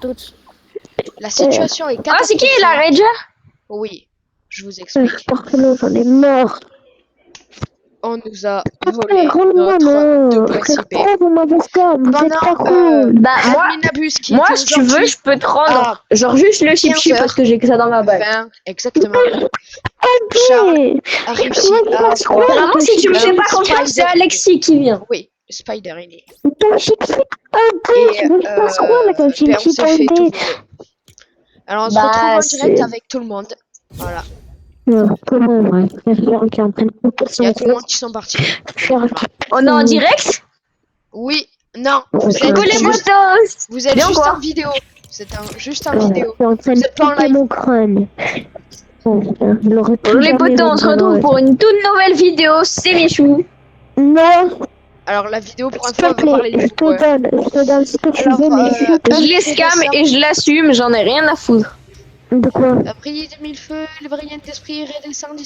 toutes. La situation est Ah, c'est qui catastrophique. la Ranger? Oui, je vous explique. Parfait, j'en ai marre. On nous a volé Rends-moi, notre non. double SIP. Frère, vous m'avez scam, vous êtes pas cool. Bah, moi, Adminabus qui moi, était si tu veux, aujourd'hui je peux te à rendre. Genre juste le chip 15 parce que j'ai que ça dans ma bague. 20 exactement. Charles a réussi à avoir Vraiment, si tu me fais un pas confiance, c'est Spider. Alexis qui vient. Oui, Spider il est. Ton chip Et tu me passes quoi là quand tu me ben, on s'est fait tout voler. Alors on se retrouve en direct avec tout le monde. Voilà. Comment, ouais. Il y a qui est en train de couper Il y a son tout le monde qui sont partis. On est en direct? Oui, non, vous Ouais, êtes Coucou les juste, potos! vous êtes Viens juste quoi? en vidéo. C'est juste en vidéo. Je suis en train Vous de êtes pas en couper live. mon crâne. Je l'aurais plus Bonjour les jamais potos, on se retrouve pour une toute nouvelle vidéo, c'est Michou. Non, Alors la vidéo pour s'il info, te elle va parler plaît, de vous. Ouais. je te donne ce que tu Alors, veux, mais s'il te Je plaît. les scam et je l'assume, j'en ai rien à foutre. De quoi? Après de mille feux, les variantes d'esprit redescendent,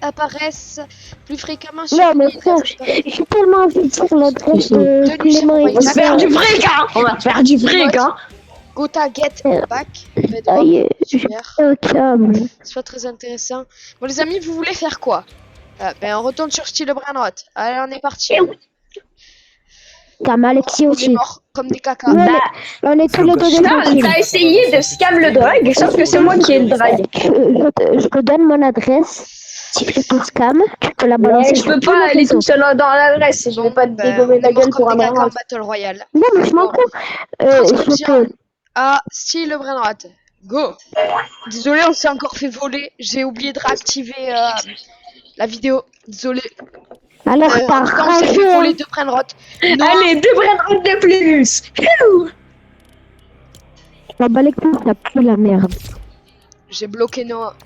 apparaissent plus fréquemment sur Non, mais l'île. frère, j'ai tellement envie de dire l'adresse de Tenue, Clément et c'est On va se faire du fric, hein! On va se faire du fric, hein! Gotha get back. Aïe, j'ai Super. un câble. C'est pas très intéressant. Bon les amis, vous voulez faire quoi? Ben on retourne sur Style Brainrot. Allez, on est parti. T'as Alexis On est aussi. morts comme des caca. Ouais, Bah, on est tous les deux Charles, défensifs. t'as essayé de scam le drague, sauf que c'est moi qui ai le drague. Je te donne mon adresse. Si tu te scam, tu peux la balancer. Mais je peux pas aller tout seul dans l'adresse, je vais pas te dégommer on la est mort gueule comme pour des un caca en brin. Battle Royale. Non, mais je m'en fous. Transcription à Style Brainrot. Go. Désolé, on s'est encore fait voler. J'ai oublié de réactiver la vidéo. Désolé. Alors, t'as En tout cas, on s'est fait ragé, voler hein. de Brainrot. Allez, 2 Brainrot de plus! La balle ça pue la merde. J'ai bloqué Noah.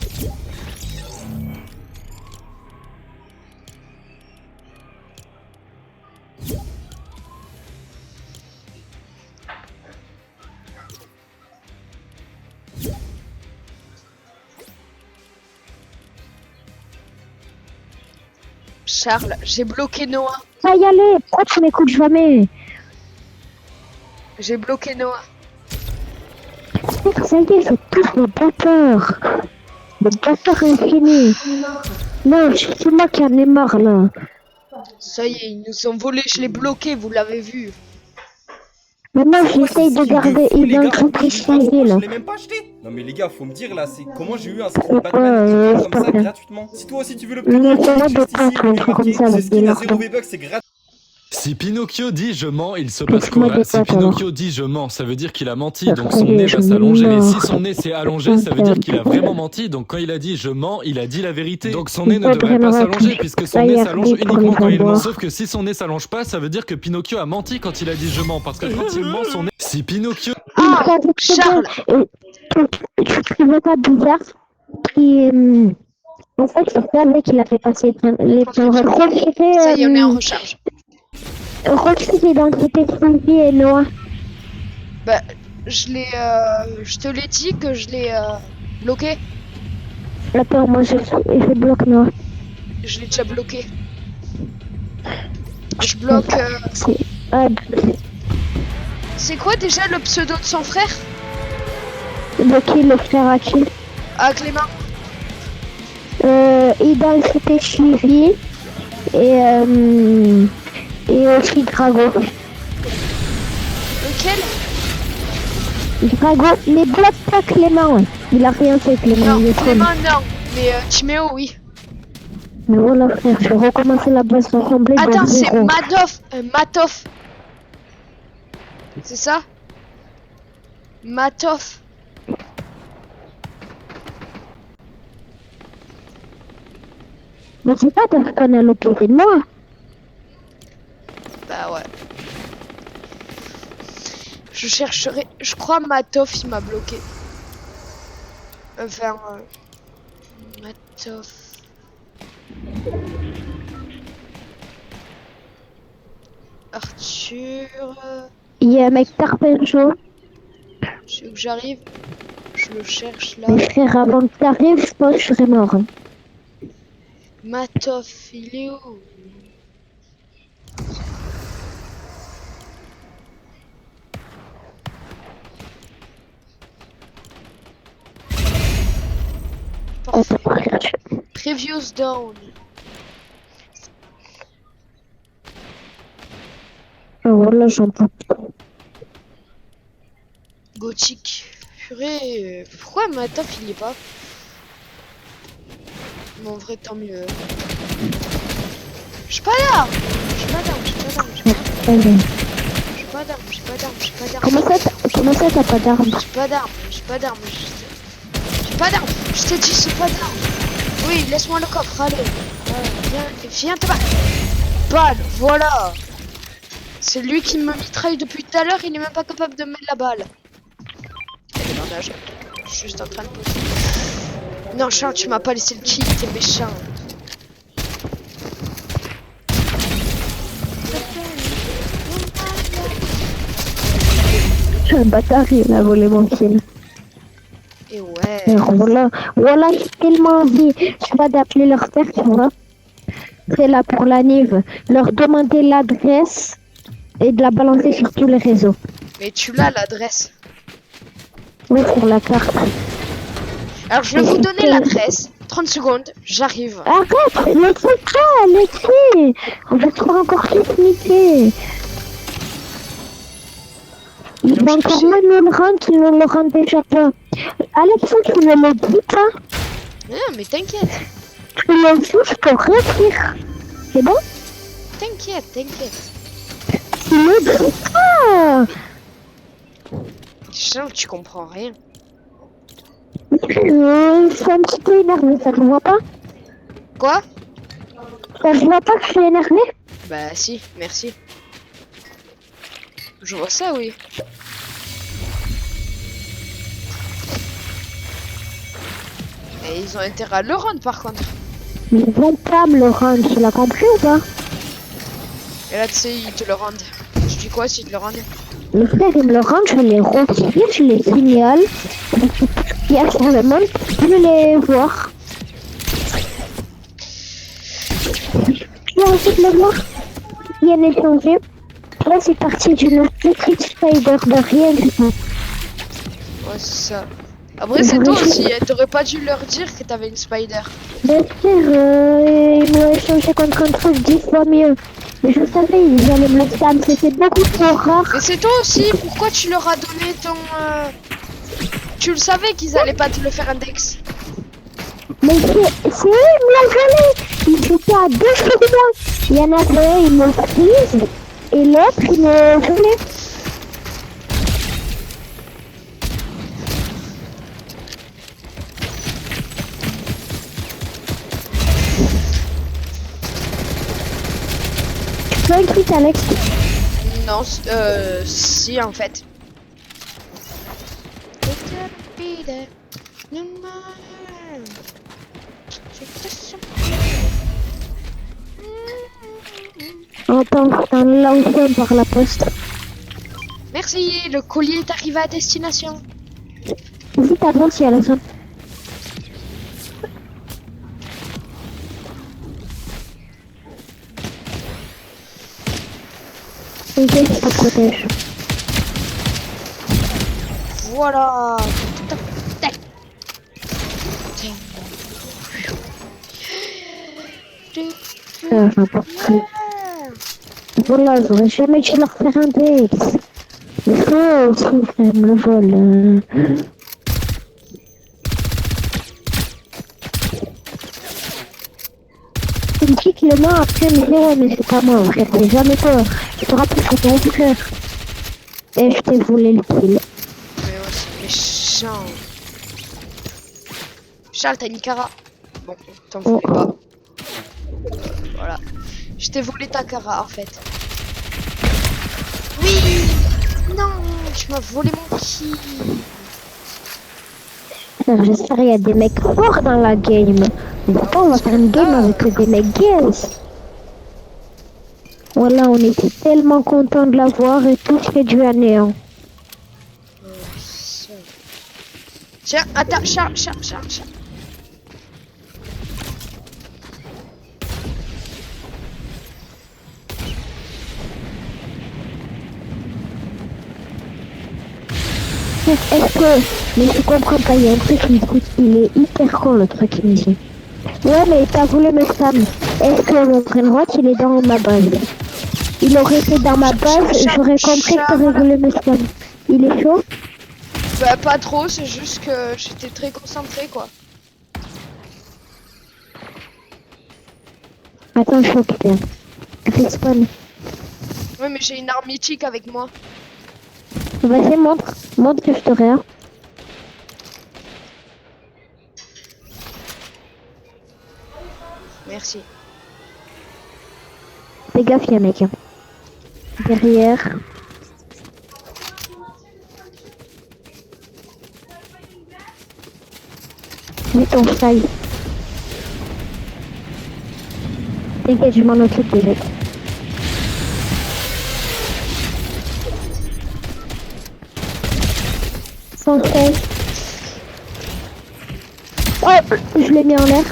Charles, j'ai bloqué Noah. Va y aller, pourquoi tu m'écoutes jamais? J'ai bloqué Noah. Ça y est, c'est tous le batteur. Le batteur infini. Non, c'est moi qui en ai marre là. Ça y est, ils nous ont volé, je l'ai bloqué, vous l'avez vu. Maintenant, j'essaye de garder identité civile. Je l'ai même pas acheté. Non mais les gars, faut me dire là, c'est comment j'ai eu un skin Batman qui comme ça gratuitement. Si toi aussi tu veux l'obtenir, juste ici, il est marqué, ce skin à 0 V-Bucks, c'est gratuit. Si Pinocchio dit je mens, il se passe quoi? Si Pinocchio dit je mens, ça veut dire qu'il a menti, donc son nez va s'allonger. Et si son nez s'est allongé, ça veut dire qu'il a vraiment menti, donc quand il a dit je mens, il a dit la vérité. Donc son nez ne devrait pas s'allonger, puisque son nez s'allonge uniquement quand il ment. Sauf que si son nez s'allonge pas, ça veut dire que Pinocchio a menti quand il a dit je mens, parce que quand il ment, son nez... Si Pinocchio... Ah, Charles. Tu trouvais pas bizarre qui... En fait, je savais qu'il a fait passer les points. Ça y est, on est en recharge. Refuse l'identité Sylvie et Noah. Bah, je te l'ai dit que je l'ai bloqué. D'accord, moi je bloque Noah. Je l'ai déjà bloqué. Je bloque. C'est quoi déjà le pseudo de son frère? Bloquer le frère à qui? Ah, Clément. Identité Sylvie et aussi Drago. Lequel? Drago, mais bloque pas Clément. Il a rien fait Clément. Non, Clément non. Mais Timéo oui. Mais voilà frère, je vais recommencer la base complète. Attends, c'est Madoff. Matoff. C'est ça? Matoff. Mais c'est pas parce qu'on a l'opposé de moi. Bah ouais. Je chercherai. Je crois Matoff il m'a bloqué. Enfin. Matoff. Arthur. Il y a un mec Tarpencho. Je sais où j'arrive. Je le cherche là. Mais frère, avant que t'arrives, je pense que je serais mort. Matoff, il est où? Previous down. Voilà, j'en peux plus. Gothique. Purée, pourquoi ma taf il y est pas? Mais en vrai, tant mieux. J'ai pas d'armes. J'ai pas d'armes, j'ai pas d'armes, j'ai pas d'armes, j'ai pas d'armes, j'ai pas d'armes, j'ai pas d'armes. Comment ça t'as pas d'armes? J'ai pas d'armes, j'ai pas d'armes, j'ai pas d'armes. Je t'ai dit c'est pas d'armes. Oui, laisse-moi le coffre, allez. Viens te battre. Balle, voilà. C'est lui qui me mitraille depuis tout à l'heure, il est même pas capable de mettre la balle. Quel bandage. Je suis juste en train de poser. Non, Charles, tu m'as pas laissé le kill, t'es méchant. Un bâtard, il a volé mon kill. Et ouais. Alors voilà, j'ai tellement envie, tu vas d'appeler leur père, tu vois. C'est là pour la Nive. Leur demander l'adresse et de la balancer sur tous les réseaux. Mais tu l'as l'adresse. Oui, sur la carte. Alors je vais vous donner l'adresse. 30 secondes, j'arrive. Arrête, laissez pas, laissez. On va se faire encore plus niquer. Il va encore mal nous le rendre, tu ne le rends déjà pas. Alexandre, tu ne le dis pas. Non, mais t'inquiète. Tu le touches pour réussir. C'est bon? T'inquiète. Tu le dis pas. Charles, tu comprends rien. Je suis un petit peu énervé, ça te voit pas? Quoi? Ça se voit pas que je suis énervé? Bah si, merci. Je vois ça, oui. Et ils ont intérêt à le rendre par contre. Mais ils vont pas me le rendre, tu l'as compris ou pas? Et là, tu sais, ils te le rendent. Tu dis quoi s'ils te le rendent? Le frère, il me le rend, je les retire, je les signale. Il y a sur le monde, je peux les voir. Et ensuite, le voir, il y a un échangé. Là, c'est parti d'une petite spider de rien du tout. Ouais, c'est ça. Après, c'est toi aussi, hein. T'aurais pas dû leur dire que t'avais une spider. Le frère, il m'a échangé contre un truc 10 fois mieux. Mais je savais, ils allaient me le spam, c'était beaucoup trop rare. Mais c'est toi aussi, pourquoi tu leur as donné ton... Tu le savais qu'ils allaient pas te le faire index. Mais c'est eux, ils me l'ont volé. Ils étaient à 2 sur moi. Il y en avait un, il me freeze. Et l'autre, il me volé. Tu peux écrire, Alex? Non, si en fait. Attends, l'ancien par la poste. Merci, le colis est arrivé à destination. Vas-y, t'avances, il y a la zone. Ok, ça protège. Voilà. N'importe quoi. Voilà, j'aurais jamais dû leur faire un dex. Il faut aussi faire le vol. Tu me dis que le nom après me dit ouais mais c'est pas moi frère, c'est jamais toi. Je te rappelle que c'est ton frère. Et je t'ai volé le kill. Mais ouais, c'est méchant. Charles, t'as une cara. Bon, t'en voulais pas. Voilà. Je t'ai volé ta cara en fait. Oui. Non, tu m'as volé mon kill. J'espère qu'il y a des mecs forts dans la game. Mais pas, on va faire une game avec des mecs gays. Voilà, on était tellement contents de l'avoir et tout fait du néant. Tiens, attends, Charles. Est-ce que... Mais je comprends pas, il y a un truc qui me dit, il est hyper con le truc qui me dit. Ouais, mais t'as voulu me spam. Est-ce que mon brain il est dans ma base? Il aurait été dans ma base, j'aurais compris que t'aurais voulu me spam. Il est chaud? Bah pas trop, c'est juste que j'étais très concentré quoi. Attends, je suis occupé. Respawn. Ouais mais j'ai une arme mythique avec moi. Vas-y, montre. Montre que je te réa. Merci. Fais gaffe, y'a un mec. Derrière. Mets ton style. T'inquiète, je m'en occupe déjà. Sans style. Oh, je l'ai mis en l'air.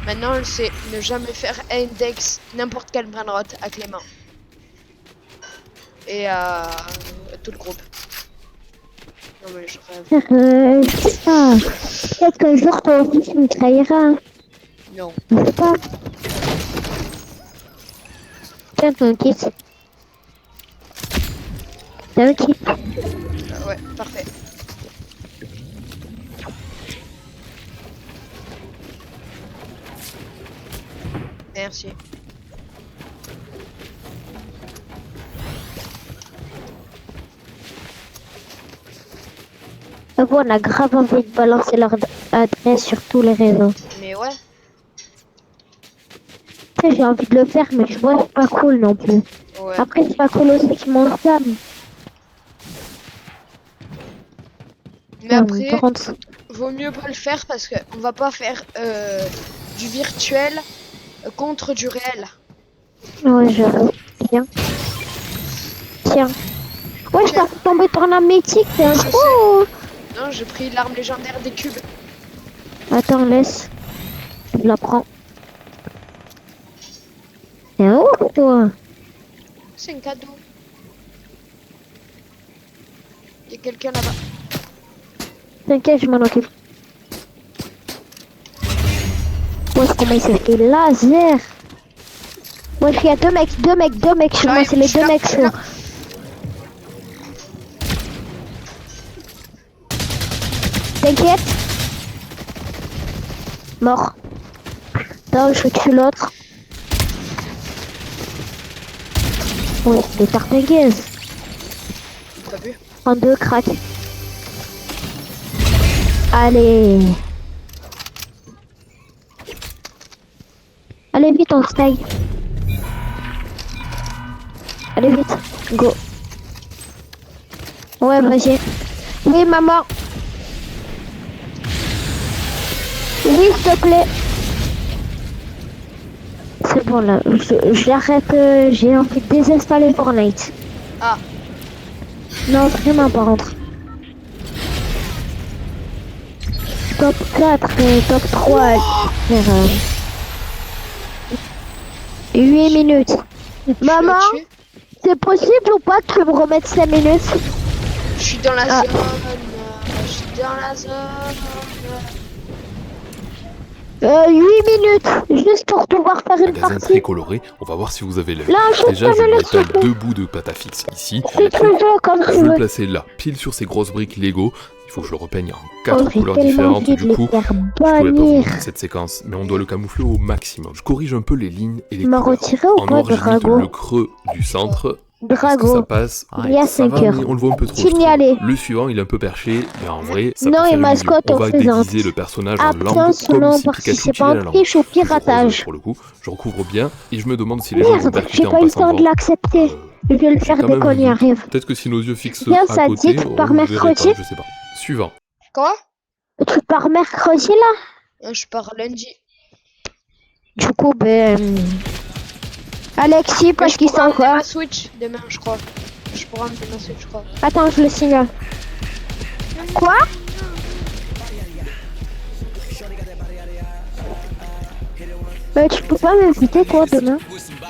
Maintenant elle sait ne jamais faire index n'importe quel brainrot à Clément. Et à tout le groupe. Non mais je rêve. C'est ça. Peut-être qu'un jour toi aussi tu me trahiras. Non. Je sais pas. Tiens, t'as un kit. T'as un kit. Ouais, parfait. Merci. Bon, on a grave envie de balancer leur adresse sur tous les réseaux. Mais ouais. Tu sais, j'ai envie de le faire, mais je vois que c'est pas cool non plus. Ouais. Après, c'est pas cool aussi qu'ils m'en spam. Mais après, Par contre, vaut mieux pas le faire parce que on va pas faire du virtuel contre du réel. ouais, je Tiens. Tiens. Ouais, je t'ai tombé par la mythique, t'es un Je sais. trou. Non, j'ai pris l'arme légendaire des cubes. Attends, laisse. Je la prends. T'es un ouf, toi. C'est un cadeau. Il y a quelqu'un là-bas. T'inquiète, je m'en occupe. Ouais, comment il s'est fait laser. Ouais, il y a deux mecs sur moi, c'est les deux mecs sur. T'inquiète. Mort. Attends, je tue l'autre. Ouais, des tarpéguaises. T'as vu? En deux crack. Allez. Allez vite, on se taille. Allez vite, go. Ouais, vas-y. Oui, maman. Oui, s'il te plaît. C'est bon là, j'arrête, j'ai envie de désinstaller Fortnite. Ah, Non, vraiment par contre. Top 4 et top 3. Faire, 8 minutes. Maman, tu l'as tué? c'est possible ou pas que tu me remettes 5 minutes? Je suis dans la Ah. zone. Je suis dans la zone. 8 minutes, juste pour pouvoir faire une Magasin partie. très coloré, on va voir si vous avez l'œil. Là, je Déjà, je peux me lui laisser étale deux bouts de pâte à fixe ici. Si tu veux, comme Je tu veux le veux. placer là, pile sur ces grosses briques Lego. Il faut que je le repeigne en 4 Oh, j'ai couleurs tellement différentes. envie de Du les coup, faire je pouvais pas vous bannir. montrer cette séquence, mais on doit le camoufler au maximum. Je corrige un peu les lignes et les Tu m'as couleurs. retiré ou En pas, noir, j'imite Drago? le creux du centre. Est-ce que ça Drago. passe? Il y a Ça 5 va, heures. mais on le voit un peu trop. je trouve. Signalé. Le suivant, il est un peu perché, mais en vrai, ça Non, peut et faire une mascotte, illusion. On on va présente. déguiser le personnage en langue, Absence comme non si Pikachu tirait la participante, langue. triche ou Toujours rose, piratage. pour le coup, je recouvre bien et je me demande si les gens vont Merde, percuter j'ai en pas eu le passant temps de devant. l'accepter. Je vais le J'ai faire quand dès même qu'on un y doute. arrive. Peut-être que si nos yeux fixent Bien, à ça côté, dit, tu on pars ne verrait mercredi? pas, je sais pas. Suivant. Quoi? Tu pars mercredi là? Je pars lundi. Du coup, Alexis, Mais parce je qu'il pourrais s'en emmener va. ma Switch demain, je crois. Je pourrais emmener ma Switch, je crois. Attends, je le signale. Quoi? Tu peux pas m'inviter toi demain?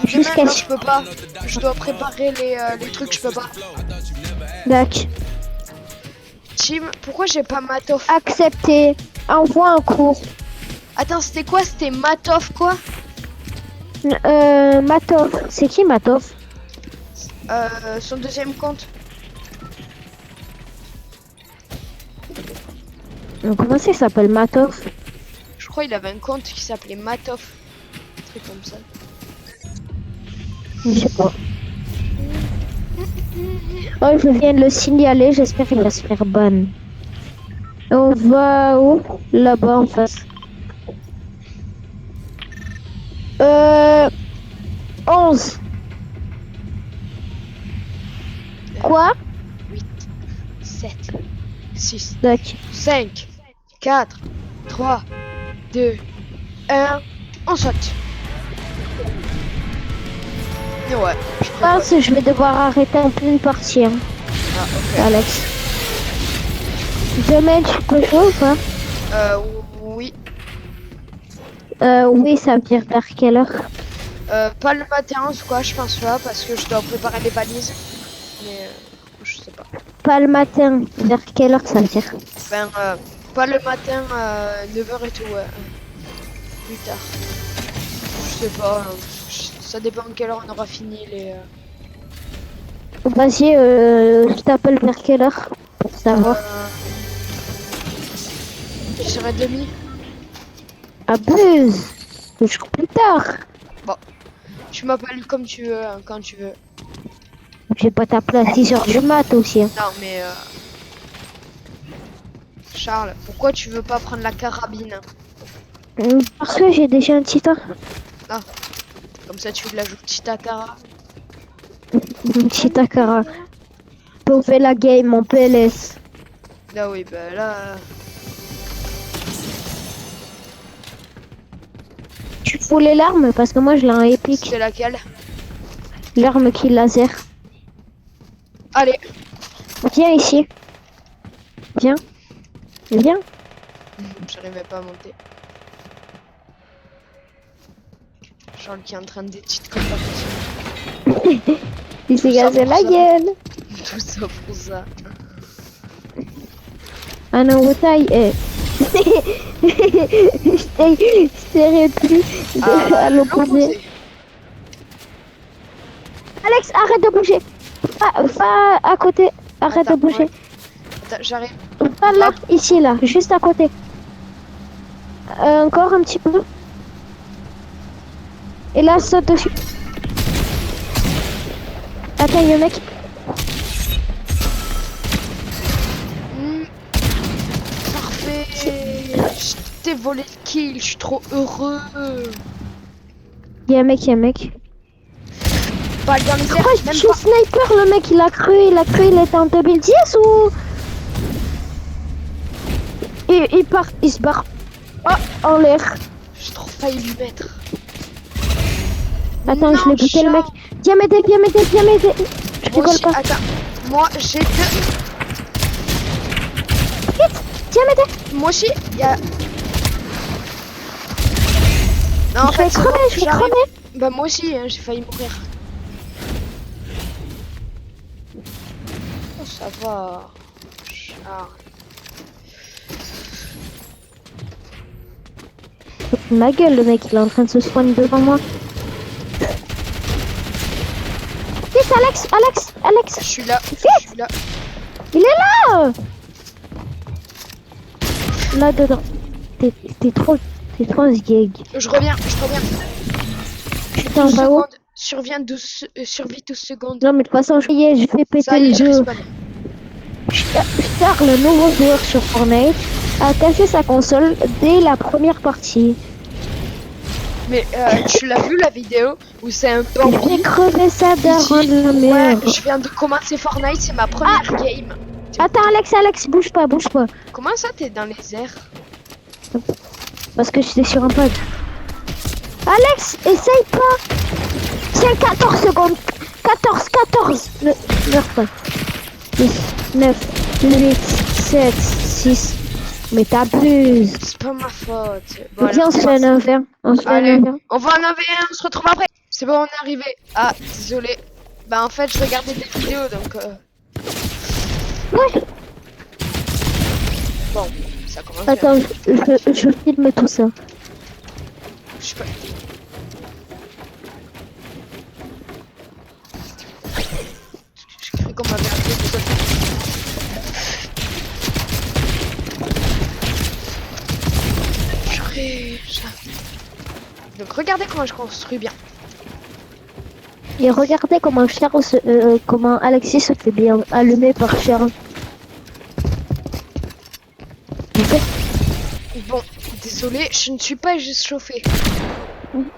Jusqu'à Non, je peux pas. Je dois préparer les trucs, je peux pas. D'accord. Tim, pourquoi j'ai pas Matoff? Accepté. Envoie un cours. Attends, c'était quoi? C'était Matoff quoi? Matov. C'est qui Matov? Son deuxième compte. Comment ça s'appelle Matov? Je crois qu'il avait un compte qui s'appelait Matoff. Un truc comme ça. Je sais pas. Oh, je viens de le signaler, j'espère qu'il va se faire ban. On va où? Là-bas en face. 11. Quoi? 8, 7, 6, D'accord. 5, 4, 3, 2, 1. On saute. Et ouais, je Je prépare. pense que je vais devoir arrêter en pleine partie, hein, Ah, ok. Alex. Demain, tu peux jouer ou pas? Oui. Oui, ça veut dire vers quelle heure? Pas le matin, en tout cas, je pense pas, parce que je dois préparer les balises. Mais je sais pas. Pas le matin, vers quelle heure ça veut dire? Enfin, pas le matin, 9h et tout, ouais. Plus tard. Je sais pas, ça dépend de quelle heure on aura fini les... Vas-y, je t'appelle vers quelle heure? Pour savoir. Je serai demi. Abuse! Je coupe plus tard. Tu m'appelles comme tu veux, hein, quand tu veux. J'ai pas t'appeler à 6h du mat aussi. Hein. Non, mais... Charles, pourquoi tu veux pas prendre la carabine? Parce que j'ai déjà un titan. Comme ça, tu l'ajoutes petit à cara. Un petit Takara. Pour faire la game en PLS. Là, oui, bah là... Tu voulais l'arme? Parce que moi je l'ai en épique. C'était laquelle? L'arme qui laser. Allez. Viens ici. Viens. Viens. J'arrivais pas à monter. Charles qui est en train de titres comme pas possible. Il s'est Tout ça gazé pour la ça. gueule. Tout ça pour ça. Ah non, Wotai, je t'ai repris à l'opposé. Alex, arrête de bouger. Va à côté. Arrête Attends, de bouger. ouais. Attends, j'arrive. Pas là, ici, là, juste à côté. Encore un petit peu. Et là, saute dessus. Attends, il y a un mec. Parfait. Je t'ai volé le kill. Je suis trop heureux. Il y a un mec, il y a un mec. Balle dans les airs. Pourquoi je Même suis pas. sniper, le mec, il a cru, il était en 2010 ou... Il se barre. Oh, en l'air. J'ai trop failli lui mettre. Attends, Non, je l'ai buté le mec. Charles. Viens m'aider, viens m'aider, viens m'aider. Je Moi rigole aussi, pas. attends. Moi, j'ai deux. Vite, viens m'aider. Moi aussi, il y a... Non, en Je vais fait, c'est crever, bon, je vais j'arrive. crever. Bah, moi aussi, hein, j'ai failli mourir. Oh, ça va. Charles. Ma gueule, le mec, il est en train de se soigner devant moi. Vite, Alex, Alex, Alex. Je suis là. Vite. Je suis là. Il est là. Là dedans. T'es trop sgeg. Je reviens. Putain, 12 bah où? secondes. Survie 12 secondes. Non mais de toute façon, je vais péter Ça y le est, j'ai jeu. respawn. Star, le nouveau joueur sur Fortnite, a cassé sa console dès la première partie. Mais tu l'as vu la vidéo où c'est un Il bambou fait crever sa qui daronne dit, la ouais, merde. je viens de commencer Fortnite, c'est ma première game. Attends Alex, bouge pas. Comment ça t'es dans les airs? Parce que j'étais sur un pod. Alex, essaye pas. Tiens, 14 secondes. 14. Meurs pas. 10, 9, 8, 7, 6, Mais t'abuses. C'est pas ma faute. Bon, Viens, on se fait un 1v1. On se fait un Allez, 1v1. on va en avoir un, on se retrouve après. C'est bon, on est arrivé. Ah, désolé. Bah en fait, je regardais des vidéos, donc... Ouais. Bon, ça commence bien. Attends, je filme tout ça. Je sais pas. J'ai cru qu'on m'avait appelé de côté. Purée, donc regardez comment je construis bien. Et regardez comment comment Alexis se fait bien allumer par Charles. Bon, désolé, je ne suis pas juste chauffé.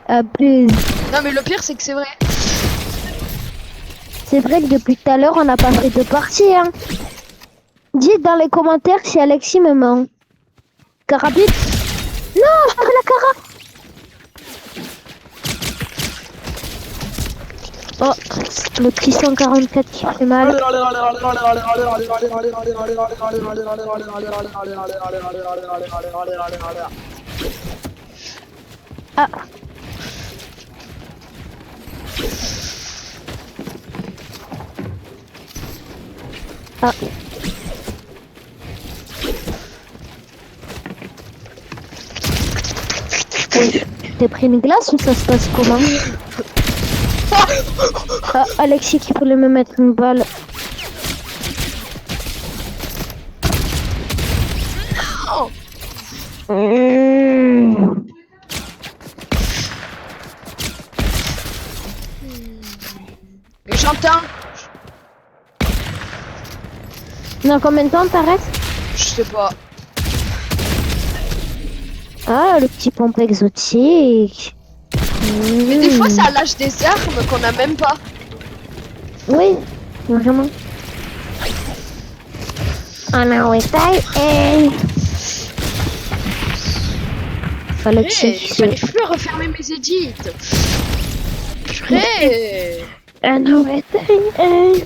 Abuse. Non mais le pire c'est que c'est vrai. C'est vrai que depuis tout à l'heure, on n'a pas fait de partie, hein. Dites dans les commentaires si Alexis me ment. Carabine. Non, je veux la carabine. Oh, le petit 144 qui fait mal. Ah. Ah. Oui. T'es pris une glace ou ça se passe comment? Ah, Alexis qui voulait me mettre une balle. Et j'entends. Dans combien de temps t'arrêtes? Je sais pas. Ah, le petit pompe exotique. Mais des fois ça lâche des armes qu'on a même pas. Oui, vraiment. Oh non, oui, taille, hey. Alexis, J'arrive plus à refermer mes edits. Purée. ah non, oui, taille, hey.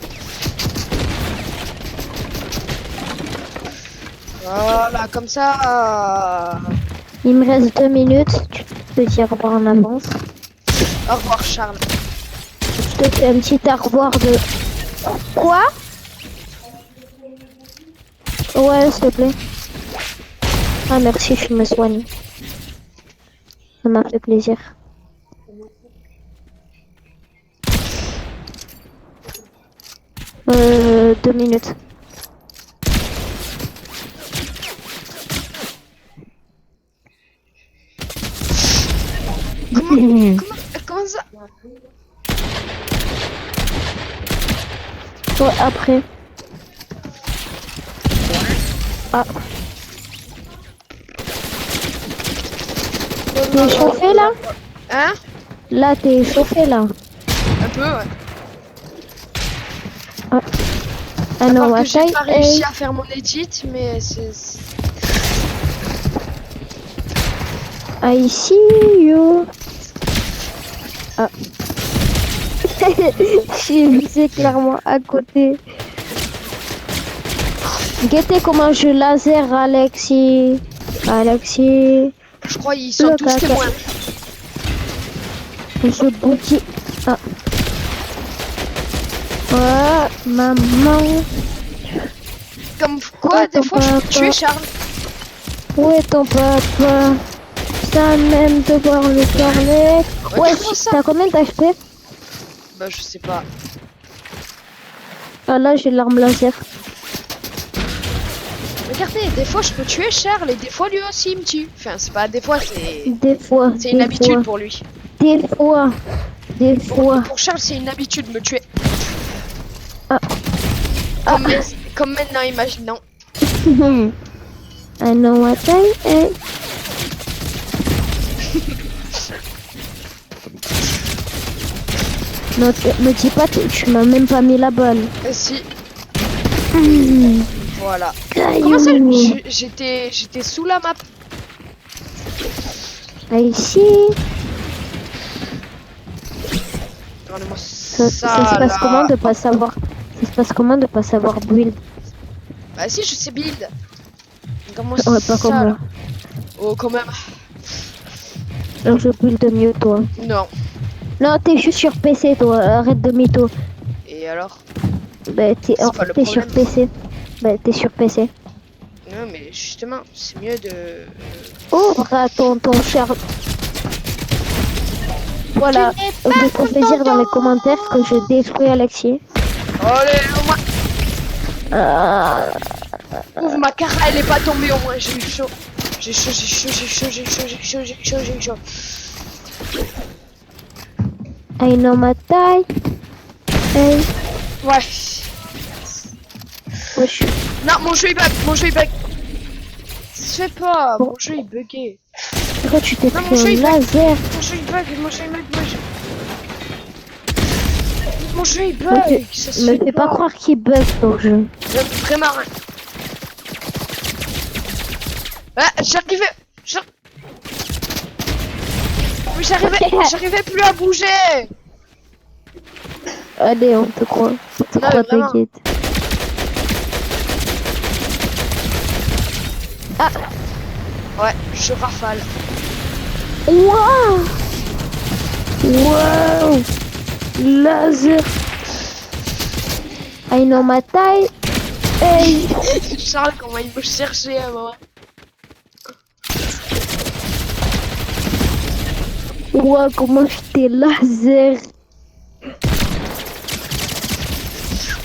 Voilà, comme ça. Il me reste 2 minutes. Tu peux dire au revoir en avance. Au revoir Charles. Je te fais un petit au revoir de... Quoi? Ouais, s'il te plaît. Ah merci, je me soigne. Ça m'a fait plaisir. Euh, 2 minutes. Comment ça? Ouais, après. Ah. T'es chauffé là? Hein? Là, t'es chauffé là. Un peu, ouais. Ah non, Parce que j'ai taille, pas réussi à faire mon edit, mais c'est... I see you. Ah. J'ai visé clairement à côté. Guettez comment je laser Alexis. Alexis. Je crois qu'ils sont Le tous caca. témoins. Je boutis. Ah. Oh, maman. Comme quoi, des ton fois, je peux papa. tuer Charles. Où est ton papa? Ça même de voir le carnet. Ouais, comment ça? t'as combien t'as acheté? Bah, je sais pas. Ah là, j'ai l'arme laser. Regardez, des fois, je peux tuer Charles et des fois, lui aussi, il me tue. Enfin, c'est pas des fois, c'est... Des fois. C'est une des habitude fois, pour lui. Des fois. Des fois. Pour Charles, c'est une habitude de me tuer. Ah. Comme maintenant, imaginons. I know what I am. Non, me dis pas, tu m'as même pas mis la balle. Si, Mmh. voilà. Caillou. Comment ça? J'étais sous la map. Ah, ici. Regardez-moi Ça se ça, passe là. comment de pas savoir. Ça se passe comment de pas savoir build. Bah si, je sais build. Comment Ouais, pas comme ça là? moi. Oh, quand même. Alors, je build de mieux, toi. Non. Non, t'es juste sur PC, toi. Arrête de mytho. Et alors? Bah, C'est pas le t'es sur problème. PC. Bah, t'es sur PC. Non, mais justement, c'est mieux de. Ouvre ton cher. Voilà. Fais-toi plaisir dans les commentaires que je détruis Alexis. Allez, au moins. Ah, Ouvre ma cara, elle est pas tombée au moins. J'ai eu chaud. J'ai chaud, j'ai chaud, j'ai chaud, j'ai chaud, j'ai chaud, j'ai chaud, j'ai chaud. I know my taille. Hey. Ouais. Wesh. Non, mon jeu il bug, mon jeu il bug. Je sais pas, mon jeu il bugué. Pourquoi tu t'es Non, mon pris jeu, un il bug. laser? Mon jeu il bug, mon jeu il bug, mon jeu. Mon jeu il Me bug, ça se me fait fais pas croire qu'il bug ton jeu. Vraiment rien. Ah, j'arrivais. Oui, j'arrivais plus à bouger. Allez, on te croit. On te Non, croit, mais vraiment. t'inquiète. Ouais, je rafale. Waouh! Wow! Laser! I know my taille. Hey! Charles, comment il me chercher à moi. Wow, comment je t'ai laser!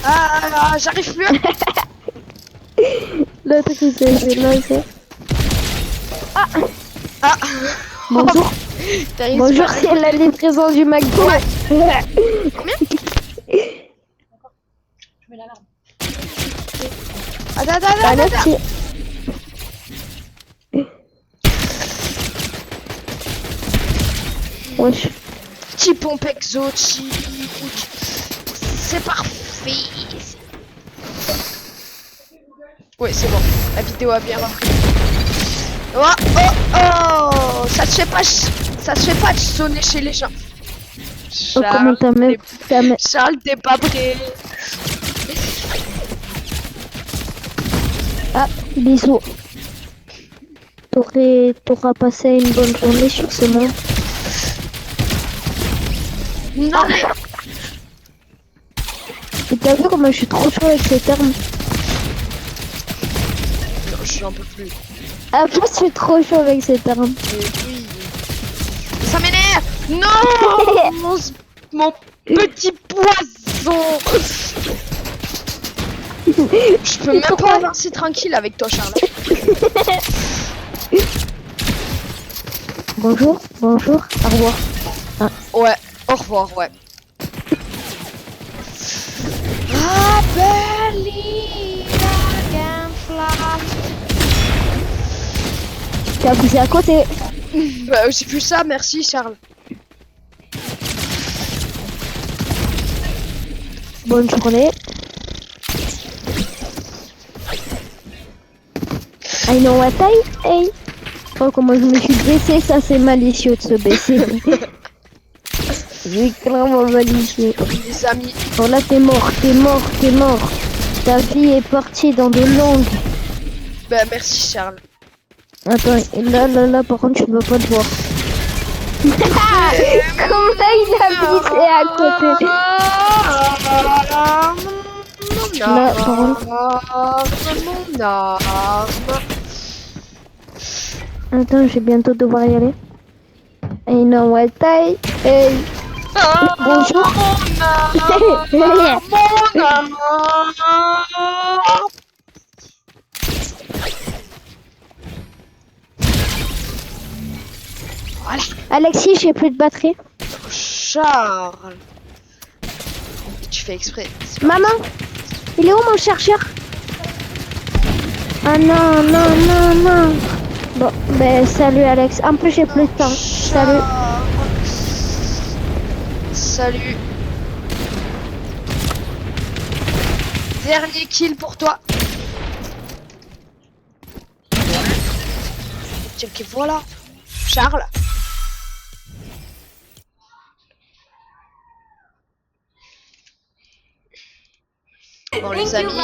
Ah, j'arrive plus. L'autre qui s'est fait laser. Ah, Bonjour! t'as Bonjour, c'est la livraison du McDo! Attends. Merci! Wesh! Petit pompe exotique. C'est parfait. Ouais, c'est bon. La vidéo a bien repris. Oh, ça te fait pas de sonner chez les gens. Oh, comment Charles, t'es pas prêt. Ah, bisous. T'auras passé une bonne journée sur ce monde. Non, mais Et t'as vu comment je suis trop chaud avec ces termes? non, j'en peux plus. Ah, moi je suis trop chaud avec ces termes. Mais oui. Ça m'énerve. Non, mon petit poison. Je peux même pas avancer tranquille avec toi, Charles. Bonjour, au revoir. Ouais, au revoir, ouais. Ah, Berlin, T'as poussé à côté. bah, j'ai plus ça, merci, Charles. Bonne journée. I know what hey. Oh, comment je me suis baissé, ça c'est malicieux de se baisser. Oui, clairement malicieux. Les amis. Oh là, t'es mort. Ta vie est partie dans de longues. Bah, merci, Charles. Attends, là, par contre, tu peux pas te voir. Comment il a glissé à côté. Là, par contre. Mon arme. Attends, je vais bientôt devoir y aller. I know what hey. Bonjour. Mon arme. Voilà. Alexis, j'ai plus de batterie. Charles. Tu fais exprès. Maman, il est où mon chercheur? Ah non. Bon, ben salut Alex. En plus, j'ai plus de temps. Salut. Salut. Dernier kill pour toi. Tiens, que voilà. Charles. Bon les amis.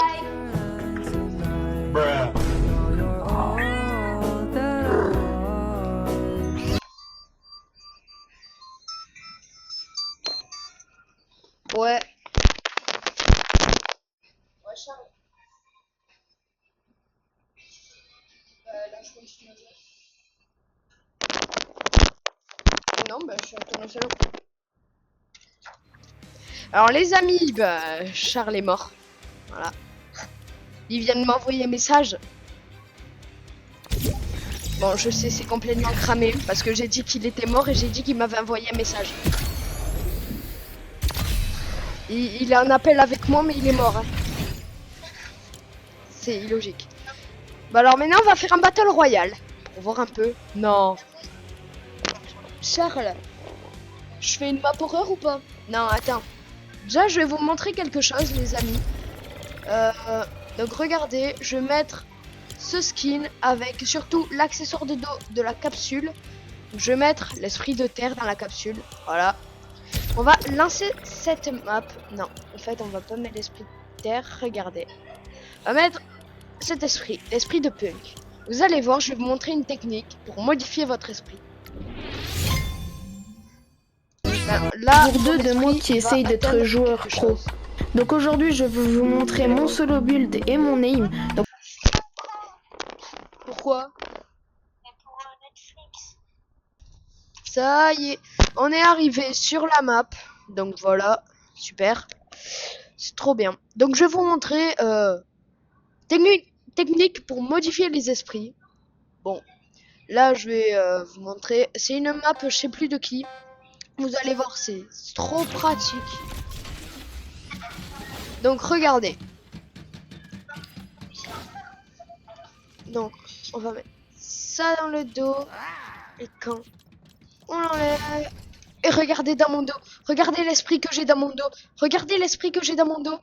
Non, bah, je suis retourné au salon. Alors, les amis, bah, Charles est mort. Voilà. Il vient de m'envoyer un message. Bon, je sais, c'est complètement cramé parce que j'ai dit qu'il était mort et j'ai dit qu'il m'avait envoyé un message. Il a un appel avec moi, mais il est mort. Hein. C'est illogique. Bah alors maintenant, on va faire un battle royal pour voir un peu. Non. Charles, je fais une map horreur ou pas? Non, attends. Déjà, je vais vous montrer quelque chose, les amis. Donc regardez, je vais mettre ce skin avec surtout l'accessoire de dos de la capsule. Je vais mettre l'esprit de terre dans la capsule. Voilà. On va lancer cette map. Non, en fait, on va pas mettre l'esprit de terre. Regardez. On va mettre cet esprit, l'esprit de punk. Vous allez voir, je vais vous montrer une technique pour modifier votre esprit. Ben, là, Pour deux de mon moi esprit qui va essayent d'être atteindre joueur quelque pro. chose. Donc aujourd'hui, je vais vous montrer mon solo build et mon aim. Donc Pourquoi? Ça y est, on est arrivé sur la map. Donc voilà, super. C'est trop bien. Donc je vais vous montrer technique pour modifier les esprits. Bon, là je vais vous montrer. C'est une map, je sais plus de qui. Vous allez voir, c'est trop pratique. Donc regardez. Donc on va mettre ça dans le dos. Et quand on l'enlève. Et regardez dans mon dos. Regardez l'esprit que j'ai dans mon dos. Regardez l'esprit que j'ai dans mon dos.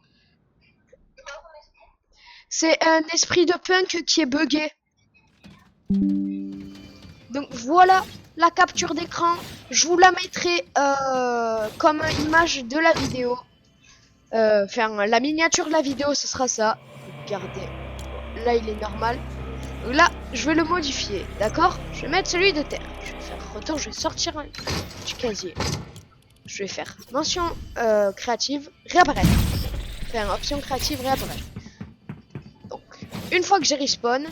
C'est un esprit de punk qui est buggé. Donc voilà la capture d'écran. Je vous la mettrai comme image de la vidéo. Enfin, la miniature de la vidéo, ce sera ça. Regardez. Là, il est normal. Là, je vais le modifier. D'accord? Je vais mettre celui de terre. Je vais faire retour. Je vais sortir du casier. Je vais faire mention créative, réapparaître. Faire option créative, réapparaître. Donc, une fois que j'ai respawn,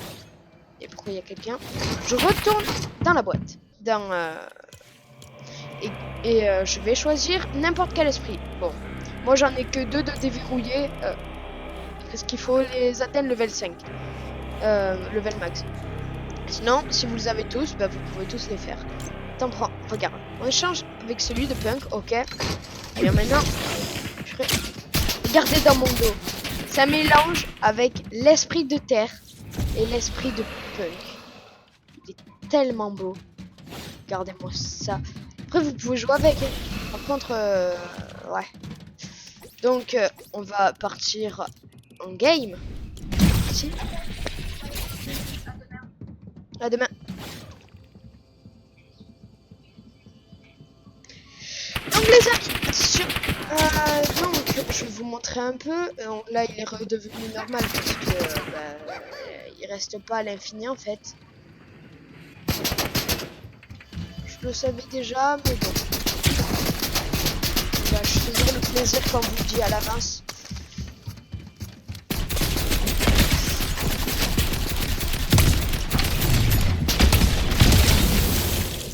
et pourquoi il y a quelqu'un, je retourne dans la boîte. Dans je vais choisir n'importe quel esprit. Bon, moi j'en ai que 2 de déverrouillés. Parce qu'il faut les atteindre level 5. Level max. Sinon, si vous les avez tous, bah, vous pouvez tous les faire. T'en prends, regarde. On échange avec celui de punk, ok. Et bien maintenant, je ferai... Regardez dans mon dos. Ça mélange avec l'esprit de terre et l'esprit de punk. Il est tellement beau. Regardez-moi ça. Après, vous pouvez jouer avec. Hein. Par contre, ouais. Donc, on va partir en game. Ici. À demain. Donc les amis, donc je vais vous montrer un peu. Là, il est redevenu normal parce que il reste pas à l'infini en fait. Je le savais déjà, mais bon. Bah, je fais toujours le plaisir quand vous le dis à l'avance.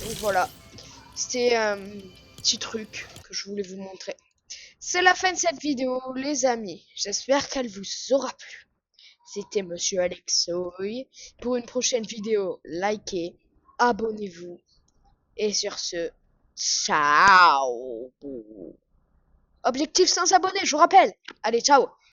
Donc voilà. C'était un petit truc que je voulais vous montrer. C'est la fin de cette vidéo, les amis. J'espère qu'elle vous aura plu. C'était Monsieur Alexoy. Pour une prochaine vidéo, likez, abonnez-vous. Et sur ce, ciao. Objectif 100 abonnés, je vous rappelle. Allez, ciao.